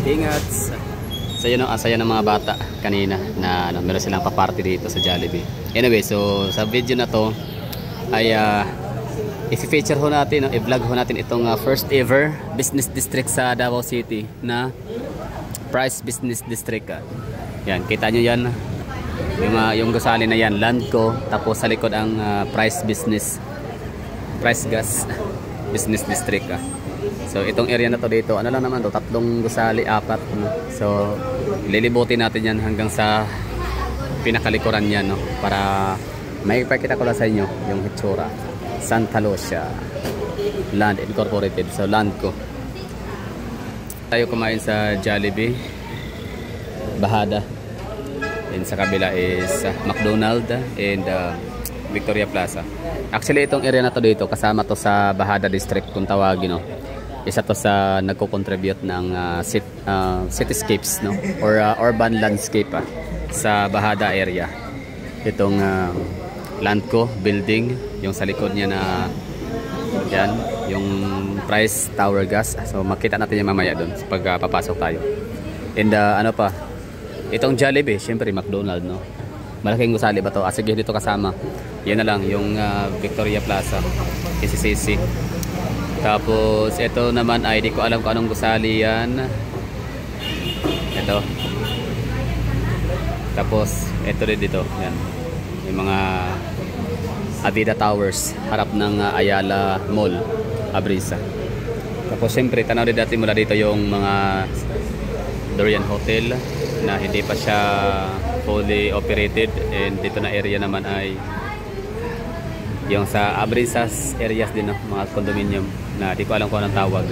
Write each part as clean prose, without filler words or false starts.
Ingat. So yun ang asaya ng mga bata kanina na meron silang pa-party dito sa Jollibee. Anyway, so sa video na to ay i-feature ho natin, i-vlog ho natin itong first ever business district sa Davao City na Price Business District. Yan, kita nyo yan. Yung gusali na yan, Landco. Tapos sa likod ang Price Gas Business District. So itong area na to dito, ano lang naman to, 3 gusali, 4. So lilibutin natin yan hanggang sa pinakalikuran yan, no? Para may ipakita ko lang sa inyo yung hitsura. Santa Lucia Land Incorporated. So Landco. Tayo kumain sa Jollibee Bahada. And sa kabila is McDonald and Victoria Plaza. Actually itong area na to dito kasama to sa Bahada District kung tawagin, no. Isa to sa nagko-contribute ng cityscapes, no, or urban landscape sa Bahada area. Itong Landco building, yung sa likod niya na yan, yung Price Tower Gas. So makita natin yung mamaya doon pag papasok tayo. And ano pa, itong Jollibee, syempre McDonald, no. Malaking gusali ba to? Sige, dito kasama. Yan na lang yung Victoria Plaza, SCC. Tapos ito naman ay di ko alam kung anong gusali yan. Ito. Tapos ito rin dito, yan. Yung mga Avida Towers harap ng Ayala Mall, Abrisa. Tapos syempre tanaw din natin mula dito yung mga Dorian Hotel na hindi pa siya fully operated, and dito na area naman ay yung sa Abrisas areas din, no? Mga condominium na di ko alam kung anong tawag.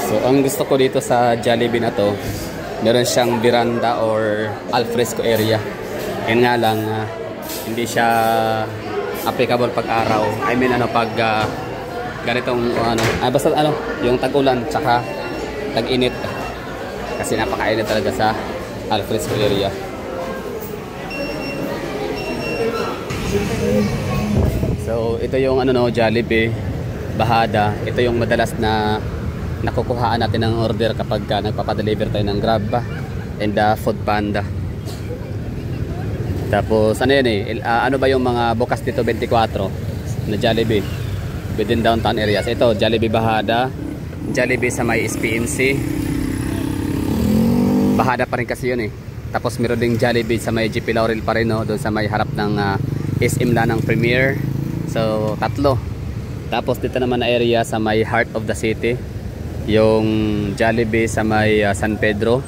So ang gusto ko dito sa Jollibee na to, meron siyang veranda or alfresco area. Yan nga lang, hindi siya applicable pag araw. I mean pag ganitong basta yung tag-ulan tsaka tag-init. Kasi napakainit talaga sa alfresco area. So ito yung Jollibee Bahada. Ito yung madalas na nakukuhaan natin ng order kapag nagpapadeliver tayo ng Grab and Food Panda. Tapos ano yan ano ba yung mga bukas dito 24 na Jollibee within downtown areas. Ito Jollibee Bahada, Jollibee sa may SPNC. Bahada pa rin kasi yun Tapos meron ding Jollibee sa may GP Laurel pa rin, no? Doon sa may harap ng SM Lanang Premier. So 3. Tapos dito naman na area sa may heart of the city, yung Jollibee sa may San Pedro.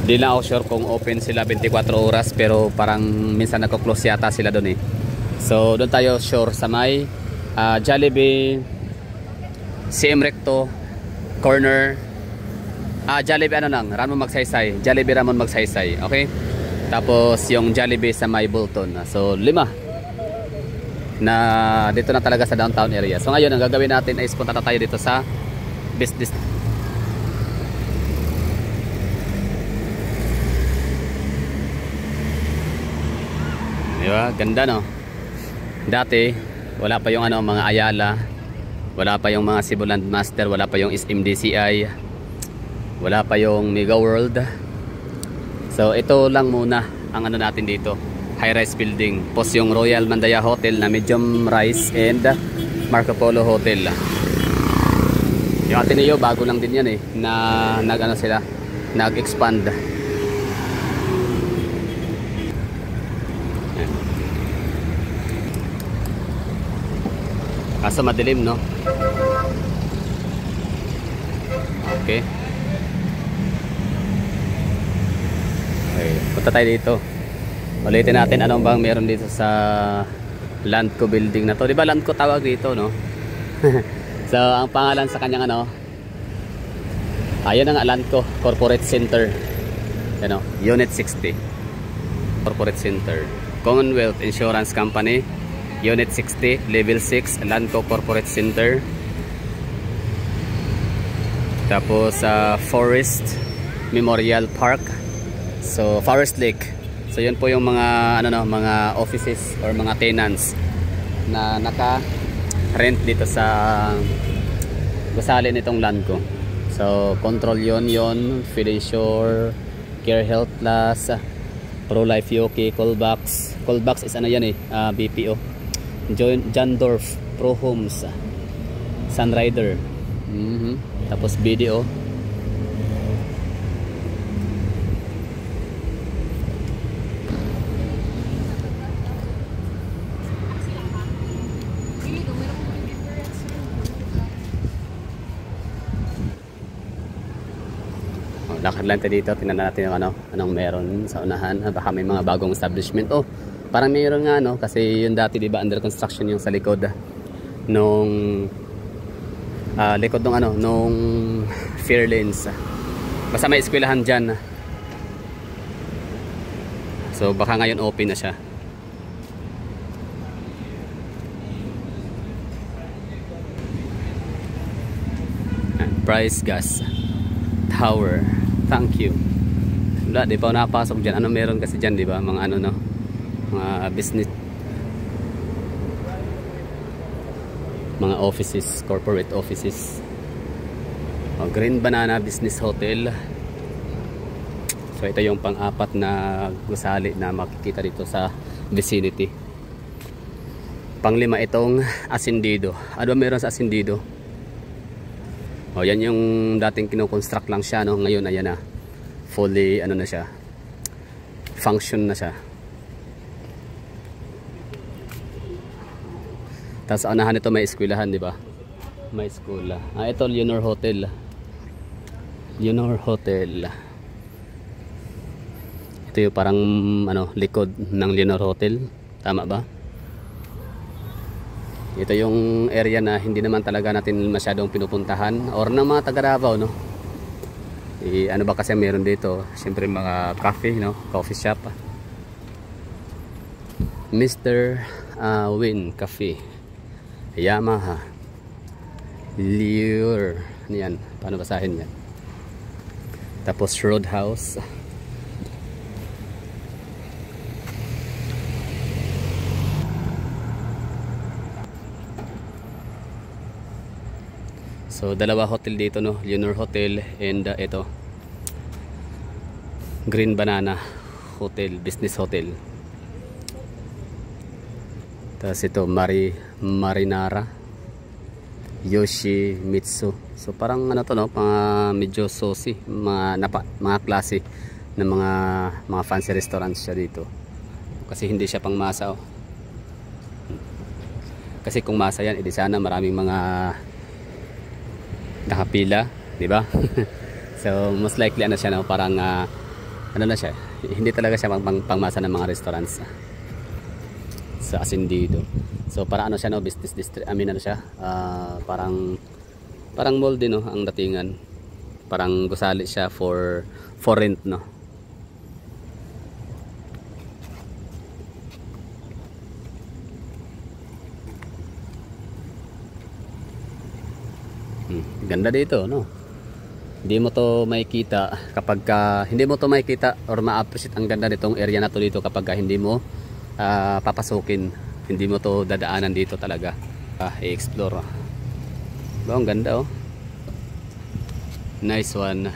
Di lang ako sure kung open sila 24 oras, pero parang minsan nagko-close yata sila doon So doon tayo sure sa may Jollibee CM Recto corner. Jollibee Ramon Magsaysay. Jollibee Ramon Magsaysay. Okay? Tapos yung Jollibee sa may Bolton. So 5 na dito na talaga sa downtown area. So ngayon ang gagawin natin ay punta na tayo dito sa business. Diba? Ganda, no? Dati wala pa yung mga Ayala, wala pa yung mga Cebu Landmaster, wala pa yung SMDCI, wala pa yung Mega World. So ito lang muna ang natin dito, high-rise building. Tapos yung Royal Mandaya Hotel na medium rise and Marco Polo Hotel. Yung Ateneo bago lang din yan na sila nag-expand. Kaso madilim, no? Okay. Okay, punta tayo dito. Ulitin natin anong bang meron dito sa Landco building na to. Di ba Landco tawag dito, no? So ang pangalan sa kanyang ayun ang Landco Corporate Center. Unit 60. Corporate Center. Commonwealth Insurance Company, Unit 60, Level 6, Landco Corporate Center. Tapos Forest Memorial Park. So Forest Lake. So yun po yung mga mga offices or mga tenants na rent dito sa gusali nitong land ko. So control yon, Fidenshore, Care Health Plus, Pro Life UK, Callbox is ano yan eh, BPO, John Dorf, Pro Homes, Sunrider, tapos BDO. Lakad lang tayo dito, tingnan natin yung anong meron sa unahan. Baka may mga bagong establishment. Oh, parang mayroon nga kasi yung dati 'di ba under construction yung sa likod nung likod nung Fairlanes. Basta may eskwelahan diyan. So baka ngayon open na siya. Price Gas Tower. Thank you. Wala, di pa ako nakapasok dyan. Ano meron kasi dyan, di ba? Mga mga business, mga offices, corporate offices. Green Banana Business Hotel. So ito yung pang-apat na gusali na makikita dito sa vicinity. Pang-lima itong Ascendido. Ano ba meron sa Ascendido? Yan yung dating kino-construct lang siya, ngayon ayan na. Fully na siya. Function na siya. Tapos anahan ito may eskwelahan, di ba? May school. Ito Leonor Hotel. Leonor Hotel. Ito yung parang likod ng Leonor Hotel. Tama ba? Ito yung area na hindi naman talaga natin masyadong pinupuntahan or ng mga taga Davao, ano ba kasi meron dito? Siyempre mga cafe, coffee shop. Mr. Win Cafe, Yamaha, Lure. Ano yan? Paano basahin yan? Tapos Roadhouse. So dalawa hotel dito, Leonor Hotel and ito Green Banana Hotel, Business Hotel. Tapos ito Marinara, Yoshimitsu. So parang mga medyo saucy, mga klase ng mga fancy restaurants siya dito. Kasi hindi siya pang masa. Kasi kung masa yan, edi sana maraming mga nakapila, di ba? So most likely siya parang na siya. Hindi talaga siya pangmasa ng mga restaurants sa Ascendido. So para siya business district. Siya parang mall din ang datingan. Parang gusali siya for rent, Ganda dito, Hindi mo to makikita kapag hindi mo to makikita or ma-appreciate ang ganda nitong area na to dito kapag hindi mo papasukin. Hindi mo to dadaanan dito talaga. I-explore. Ang ganda, Nice one.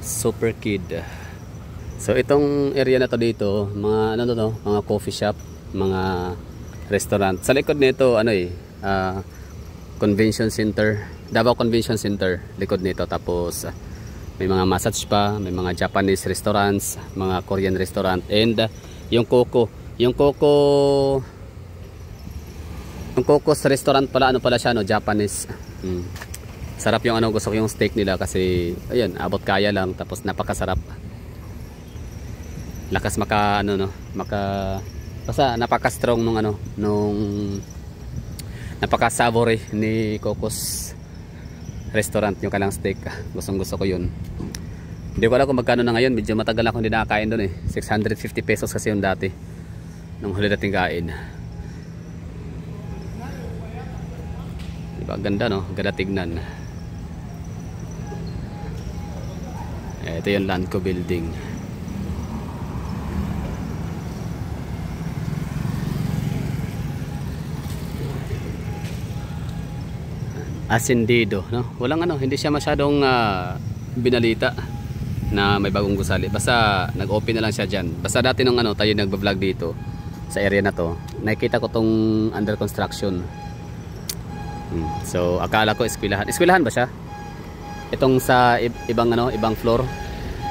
Super Kid. So itong area na to dito, mga mga coffee shop, mga restaurant. Sa likod nito Convention Center, Davao Convention Center, likod nito. Tapos may mga massage pa, may mga Japanese restaurants, mga Korean restaurant, and yung Coco's restaurant pala, pala siya, Japanese. Sarap yung gusto ko yung steak nila kasi ayun, abot kaya lang, tapos napakasarap. Lakas basta napaka-strong nung napaka-savory ni Coco's restaurant, yung kalang steak. Gustong-gusto ko yun. Hindi ko alam kung magkano na ngayon. Medyo matagal ako hindi nakakain doon 650 pesos kasi yung dati nung huli nating kain. Diba ganda, ganda tignan. Ito yung Landco building. Ascendido, no? Walang ano, hindi siya masyadong binalita na may bagong gusali. Basta nag-open na lang siya diyan. Basta dati nung ano tayo nagba-vlog dito sa area na to, nakita ko tong under construction. So akala ko eskwelahan. Eskwelahan ba siya? Itong sa ibang ano, ibang floor,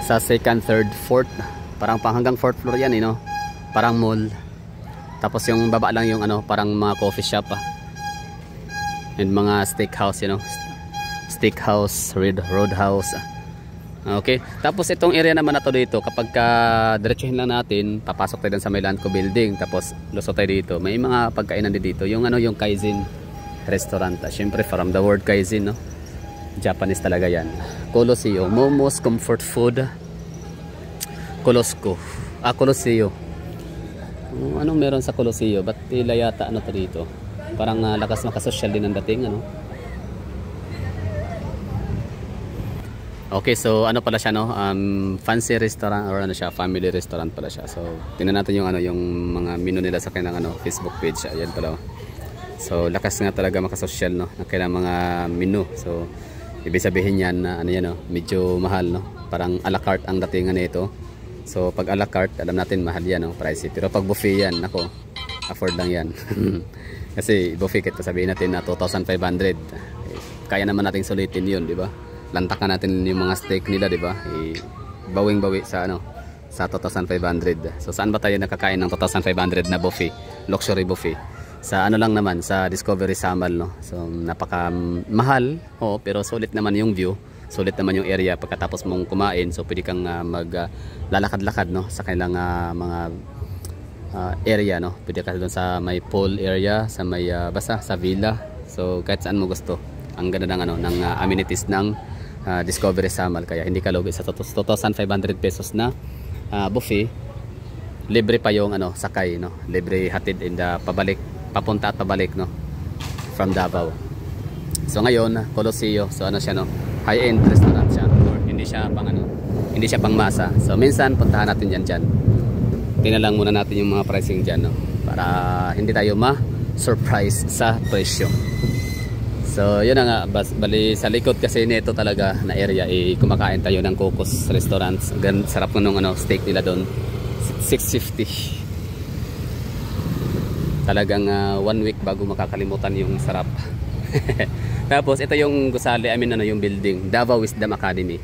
sa second, third, fourth, parang hanggang fourth floor yan, no? Parang mall. Tapos yung baba lang yung ano, parang mga coffee shop and mga steakhouse, steakhouse, roadhouse. Okay, tapos itong area naman na to dito, kapag diretsuhin lang natin, papasok tayo sa may Landco building, tapos lusot tayo dito, may mga pagkainan dito, yung ano, yung Kaizen restaurant. Syempre from the word Kaizen, no? Japanese talaga yan. Coloseo, Momo's Comfort Food, Coloseo. Anong meron sa Coloseo? Ba't tila yata ano to dito? Parang lakas makasosyal din ang dating, ano? Okay, so ano pala siya, no? Fancy restaurant or ano siya, family restaurant pala siya. So tingnan natin yung ano, yung mga menu nila sa kanilang ano, Facebook page. Ayan pala. So lakas nga talaga makasosyal, no? Ang kailang mga menu. So ibig sabihin yan na ano yan, no? Medyo mahal, no? Parang a la carte ang datingan nito. So pag a la carte, alam natin mahal yan, no? Pricey. Pero pag buffet yan, nako, afford lang yan. Kasi buffet, kita sabihin natin na 2,500. Kaya naman nating sulitin yun, di ba? Lantakan natin yung mga steak nila, di ba? Bawing-bawi sa ano, sa 2,500. So saan ba tayo nakakain ng 2,500 na buffet? Luxury buffet. Sa ano lang naman, sa Discovery Samal, no? So napaka mahal, pero sulit naman yung view, sulit naman yung area pagkatapos mong kumain. So pwede kang maglalakad-lakad, no, sa kanilang mga area, no? Pwede ka doon sa may pool area, sa may basta sa villa. So kahit saan mo gusto. Ang ganda ng ano, ng amenities ng Discovery Samal, kaya hindi ka lugi sa 2,500 pesos na buffet. Libre pa yung ano, sakay, no? Libre hatid in the papunta at pabalik, no? From Davao. So ngayon, Coloseo, so ano siya, no? High-end restaurant siya. Or hindi siya pang ano, hindi siya pang masa. So minsan puntahan natin diyan. Tingnan lang muna natin yung mga pricing diyan, no? Para hindi tayo ma-surprise sa presyo. So yun na nga, bali sa likod kasi nito talaga na area, kumakain tayo ng Cocos Restaurants. Sarap nung ano, steak nila doon, 650. Talagang 1 week bago makakalimutan yung sarap. Tapos ito yung gusali, ano, yung building, Davao Wisdom Academy.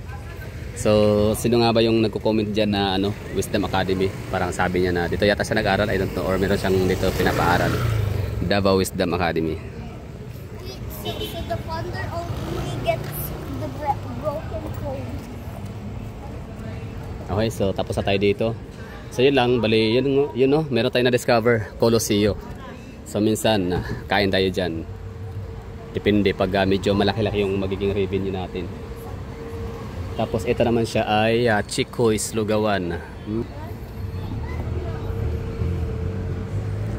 So sino nga ba yung nagko-comment dyan na ano, Wisdom Academy? Parang sabi niya na dito yata siya nag-aral, I don't know, or meron siyang dito pinapaaral. Davao Wisdom Academy. So the founder only gets the broken code. Okay, so tapos na tayo dito. So yun lang, bali yun no, meron tayo na discover, Coloseo. So minsan kain tayo dyan. Depende pag medyo malaki-laki yung magiging revenue natin. Tapos ito naman siya ay Chico's Lugawan.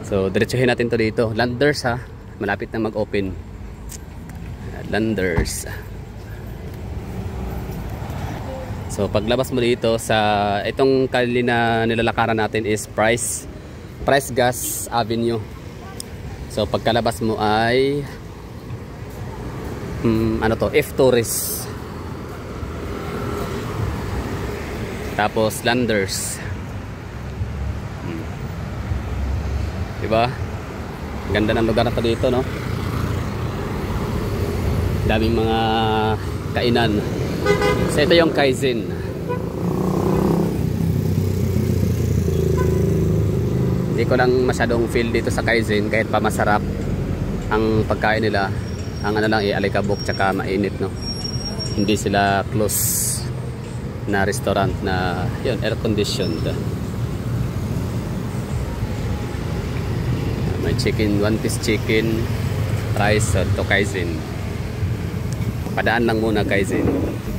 So diretsuhin natin to dito. Landers, malapit na mag-open. Landers. So paglabas mo dito sa itong kali na nilalakaran natin is Price Gas Avenue. So pagkalabas mo ay ano to, F Tourist. Tapos Landers. Diba? Ganda ng lugar na to dito, no? Daming mga kainan. So ito yung Kaizen. Hindi ko lang masyadong feel dito sa Kaizen, kahit pa masarap ang pagkain nila. Ang ano lang, alikabok tsaka mainit, no? Hindi sila close na restaurant na yun, air conditioned. May chicken, one piece chicken, rice to Kaizen. Padaan lang muna Kaizen.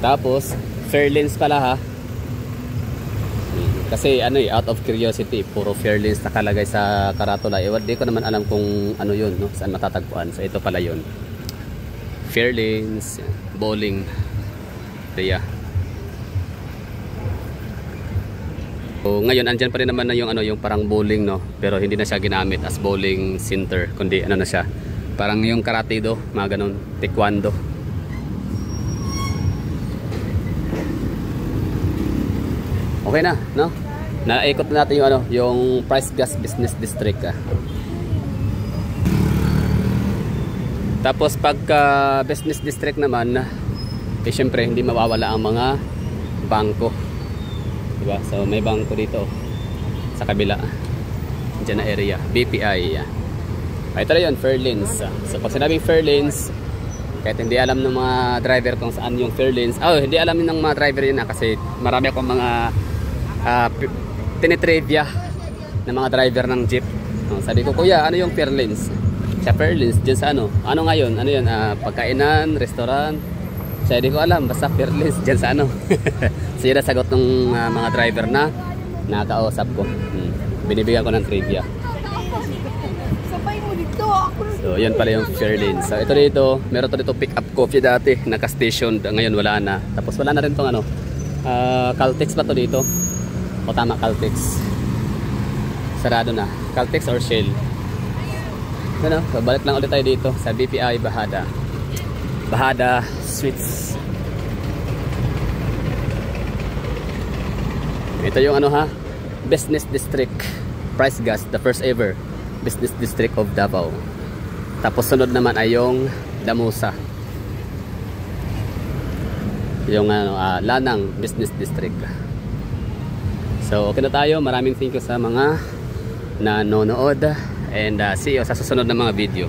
Tapos Fairlanes pala, kasi ano, out of curiosity, puro Fairlanes nakalagay sa karatula. Di ko naman alam kung ano yun, no? Saan matatagpuan. So ito pala yun, Fairlanes Bowling area. So ngayon andyan pa rin naman na yung ano, yung parang bowling, no? Pero hindi na siya ginamit as bowling center, kundi ano na siya, Parang yung karate do, mga ganun, taekwondo. Okay na, no? Naikot na natin yung yung Price Gas Business District. Tapos pagka business district naman, syempre hindi mawawala ang mga bangko. Diba? So may bangko dito sa kabila. Diyan na area, BPI. Ito na yun, Fairlanes. So pag sinabing Fairlanes, kahit hindi alam ng mga driver kung saan yung Fairlanes, hindi alam ng mga driver yun kasi marami akong mga tinitrivia ng mga driver ng jeep. Sabi ko, kuya, ano yung Fairlanes? Sa Fairlanes, dyan sa ano ngayon, ano yun, pagkainan, restaurant. Sabi ko alam, basta Fairlanes, dyan sa ano. So yun ang sagot ng mga driver na nakakausap ko. Binibigyan ko ng trivia. So yan pala yung Fairlanes. So ito dito, meron to dito pick up coffee dati, naka-station, ngayon wala na. Tapos wala na rin tong Caltex ba to dito? O tama, Caltex. Sarado na. Caltex or Shell. Ano, so balik lang ulit tayo dito sa BPI Bahada. Bahada Sweets. Ito yung Business District Price Gas, the first ever Business District of Davao. Tapos sunod naman ay yung Damusa. Yung Lanang Business District. So okay na tayo. Maraming thank you sa mga nanonood and see you sa susunod na mga video.